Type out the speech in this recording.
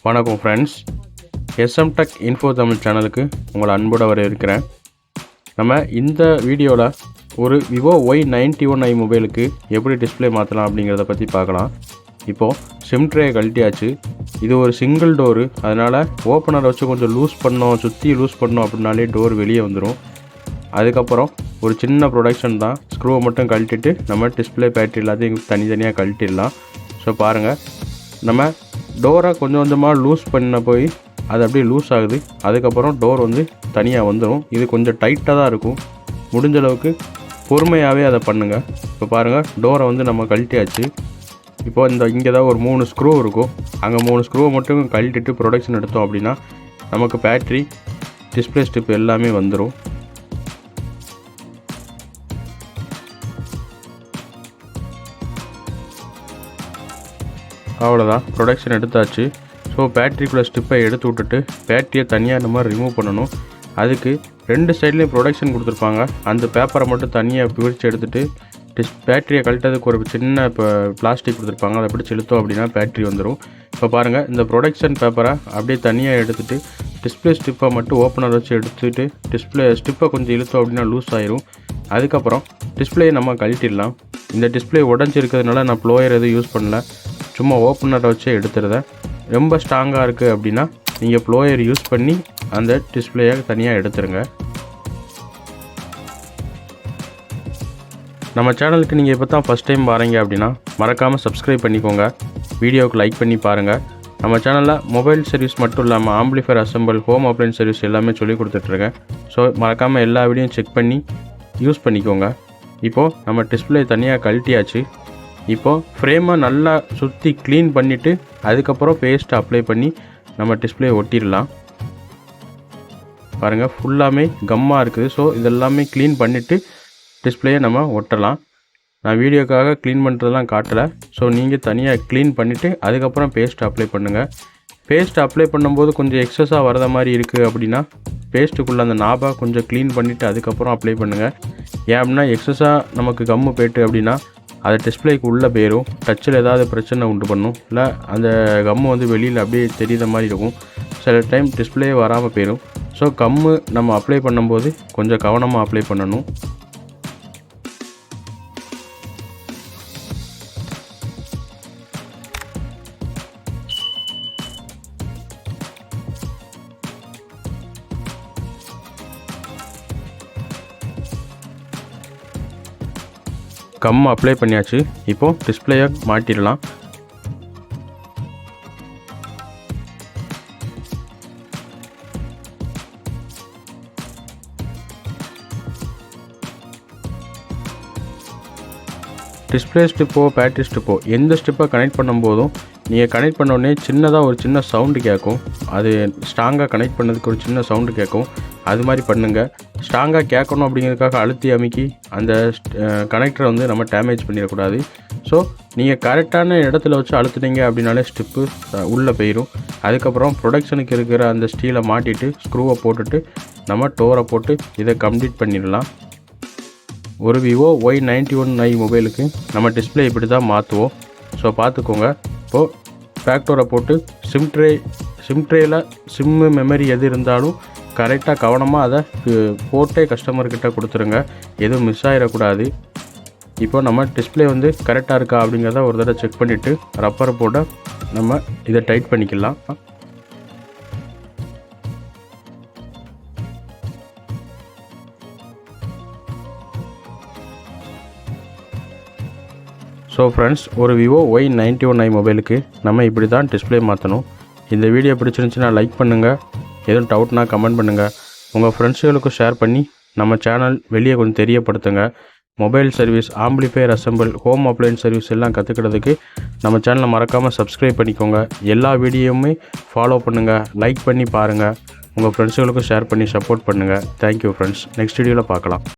வணக்கம் friends, SM Tech Info Tamil சேனலுக்கு உங்களை அன்போடு வரவேற்கிறேன். நம்ம இந்த வீடியோவில் ஒரு Vivo Y91I மொபைலுக்கு எப்படி டிஸ்பிளே மாற்றலாம் அப்படிங்கிறத பற்றி பார்க்கலாம். இப்போது சிம் ட்ரேயை கழட்டியாச்சு. இது ஒரு சிங்கிள் டோரு, அதனால் ஓப்பனரை வச்சு கொஞ்சம் லூஸ் பண்ணோம், சுற்றி லூஸ் பண்ணோம் அப்படின்னாலே டோர் வெளியே வந்துடும். அதுக்கப்புறம் ஒரு சின்ன ப்ரொடக்ஷன் தான், ஸ்க்ரூவை மட்டும் கழட்டிட்டு நம்ம டிஸ்பிளே பேட்டரி எல்லாத்தையும் தனித்தனியாக கழட்டிடலாம். ஸோ பாருங்கள், நம்ம டோரை கொஞ்சம் கொஞ்சமாக லூஸ் பண்ண போய் அது அப்படியே லூஸ் ஆகுது. அதுக்கப்புறம் டோர் வந்து தனியாக வந்துடும். இது கொஞ்சம் டைட்டாக தான் இருக்கும். முடிஞ்ச அளவுக்கு பொறுமையாகவே அதை பண்ணுங்கள். இப்போ பாருங்கள், டோரை வந்து நம்ம கழட்டியாச்சு. இப்போ இங்கே தான் ஒரு 3 ஸ்க்ரூ இருக்கும். அங்கே 3 ஸ்க்ரூவை மட்டும் கழட்டிட்டு ப்ரொடக்ஷன் எடுத்தோம் அப்படின்னா நமக்கு பேட்ரி, டிஸ்பிளே ஸ்டிப் எல்லாமே வந்துடும். அவ்வளோதான், ப்ரொடக்ஷன் எடுத்தாச்சு. ஸோ பேட்ரிக்குள்ளே ஸ்டிப்பை எடுத்து விட்டுட்டு பேட்டரியை தனியாக நம்ம ரிமூவ் பண்ணணும். அதுக்கு 2 சைட்லேயும் ப்ரொடக்ஷன் கொடுத்துருப்பாங்க. அந்த பேப்பரை மட்டும் தனியாக பிரித்து எடுத்துகிட்டு பேட்டரியை கழட்டதுக்கு ஒரு சின்ன இப்போ பிளாஸ்டிக் கொடுத்துருப்பாங்க, அதை பிடிச்சி இழுத்தோம் அப்படின்னா பேட்ரி வந்துடும். இப்போ பாருங்கள், இந்த ப்ரொடக்ஷன் பேப்பரை அப்படியே தனியாக எடுத்துகிட்டு டிஸ்பிளே ஸ்டிப்பை மட்டும் ஓப்பனர் வச்சு எடுத்துகிட்டு டிஸ்பிளே ஸ்டிப்பை கொஞ்சம் இழுத்தோம் அப்படின்னா லூஸ் ஆயிரும். அதுக்கப்புறம் டிஸ்பிளேயை நம்ம கழட்டிடலாம். இந்த டிஸ்பிளே உடஞ்சிருக்கிறதுனால நான் ப்ளோயர் எதுவும் யூஸ் பண்ணல, சும்மா ஓப்பனரை வச்சு எடுத்துருதேன். ரொம்ப ஸ்ட்ராங்காக இருக்குது அப்படின்னா நீங்கள் ப்ளோயர் யூஸ் பண்ணி அந்த டிஸ்பிளேயை தனியாக எடுத்துருங்க. நம்ம சேனலுக்கு நீங்கள் இப்போ தான் ஃபஸ்ட் டைம் பாருங்க அப்படின்னா மறக்காமல் சப்ஸ்கிரைப் பண்ணிக்கோங்க. வீடியோவுக்கு லைக் பண்ணி பாருங்கள். நம்ம சேனலில் மொபைல் சர்வீஸ் மட்டும் இல்லாமல் amplifier assemble, home appliances service எல்லாமே சொல்லி கொடுத்துட்ருக்கேன். ஸோ மறக்காமல் எல்லா வீடியோவும் செக் பண்ணி யூஸ் பண்ணிக்கோங்க. இப்போது நம்ம டிஸ்பிளே தனியாக கழட்டியாச்சு. இப்போது ஃப்ரேமை நல்லா சுற்றி க்ளீன் பண்ணிவிட்டு அதுக்கப்புறம் பேஸ்ட் அப்ளை பண்ணி நம்ம டிஸ்பிளே ஒட்டிடலாம். பாருங்கள், ஃபுல்லாமே கம்மாக இருக்குது. ஸோ இதெல்லாமே க்ளீன் பண்ணிவிட்டு டிஸ்பிளேயை நம்ம ஒட்டலாம். நான் வீடியோக்காக க்ளீன் பண்ணுறதெல்லாம் காட்டலை. ஸோ நீங்கள் தனியாக க்ளீன் பண்ணிவிட்டு அதுக்கப்புறம் பேஸ்ட் அப்ளை பண்ணுங்கள். பேஸ்ட் அப்ளை பண்ணும்போது கொஞ்சம் எக்ஸஸாக வரத மாதிரி இருக்குது அப்படின்னா பேஸ்ட்டுக்குள்ளே அந்த நாபை கொஞ்சம் க்ளீன் பண்ணிவிட்டு அதுக்கப்புறம் அப்ளை பண்ணுங்கள். ஏன் அப்படின்னா எக்ஸஸாக நமக்கு கம்மு போய்ட்டு அப்படின்னா அது டிஸ்பிளேக்கு உள்ளே போயிடும், டச்சில் ஏதாவது பிரச்சனை உண்டு பண்ணும், இல்லை அந்த கம்மு வந்து வெளியில் அப்படியே தெரியுற மாதிரி இருக்கும். சில டைம் டிஸ்பிளே வராமல் போயிடும். ஸோ கம்மு நம்ம அப்ளை பண்ணும்போது கொஞ்சம் கவனமாக அப்ளை பண்ணணும். கம் அப்ளை பண்ணியாச்சு. இப்போது டிஸ்பிளேயை மாட்டிடலாம். டிஸ்பிளே ஸ்டிப்போ பேட்டரி ஸ்டிப்போ எந்த ஸ்டிப்பை கனெக்ட் பண்ணும்போதும் நீங்கள் கனெக்ட் பண்ணோடனே சின்னதாக ஒரு சின்ன சவுண்டு கேட்கும். அது ஸ்ட்ராங்காக கனெக்ட் பண்ணதுக்கு ஒரு சின்ன சவுண்டு கேட்கும். அது மாதிரி பண்ணுங்கள். ஸ்ட்ராங்காக கேட்கணும் அப்படிங்கிறதுக்காக அழுத்தி அமைக்கி அந்த கனெக்டரை வந்து நம்ம டேமேஜ் பண்ணிடக்கூடாது. ஸோ நீங்கள் கரெக்டான இடத்துல வச்சு அழுத்துனீங்க அப்படின்னாலே ஸ்டிப்பு உள்ளே போயிடும். அதுக்கப்புறம் ப்ரொடக்ஷனுக்கு இருக்கிற அந்த ஸ்டீலை மாட்டிட்டு ஸ்க்ரூவை போட்டுட்டு நம்ம டோரை போட்டு இதை கம்ப்ளீட் பண்ணிடலாம். ஒரு Vivo Y91I மொபைலுக்கு நம்ம டிஸ்பிளே இப்படி தான் மாற்றுவோம். ஸோ பார்த்துக்கோங்க. இப்போது பேக்டோரை போட்டு சிம் ட்ரேயில் சிம்மு மெமரி எது இருந்தாலும் கரெக்டாக கவனமாக அதை போட்டே கஸ்டமர்கிட்ட கொடுத்துருங்க. எதுவும் மிஸ் ஆகிடக்கூடாது. இப்போ நம்ம டிஸ்பிளே வந்து கரெக்டாக இருக்கா அப்படிங்கிறத ஒரு தடவை செக் பண்ணிவிட்டு ரப்பரை போட்டு நம்ம இதை டைட் பண்ணிக்கலாம். ஸோ ஃப்ரெண்ட்ஸ், ஒரு Vivo Y91I மொபைலுக்கு நம்ம இப்படி தான் டிஸ்பிளே மாற்றணும். இந்த வீடியோ பிடிச்சிருந்துச்சுன்னா லைக் பண்ணுங்கள். எதுவும் டவுட்னா கமெண்ட் பண்ணுங்கள். உங்கள் ஃப்ரெண்ட்ஸுகளுக்கும் ஷேர் பண்ணி நம்ம சேனல் வெளியே கொஞ்சம் தெரியப்படுத்துங்க. Mobile service, amplifier assemble, home appliances service எல்லாம் கற்றுக்கிறதுக்கு நம்ம சேனலை மறக்காமல் சப்ஸ்கிரைப் பண்ணிக்கோங்க. எல்லா வீடியோவுமே ஃபாலோ பண்ணுங்கள், லைக் பண்ணி பாருங்கள். உங்கள் ஃப்ரெண்ட்ஸுகளுக்கும் ஷேர் பண்ணி சப்போர்ட் பண்ணுங்கள். Thank you friends. நெக்ஸ்ட் வீடியோவில் பார்க்கலாம்.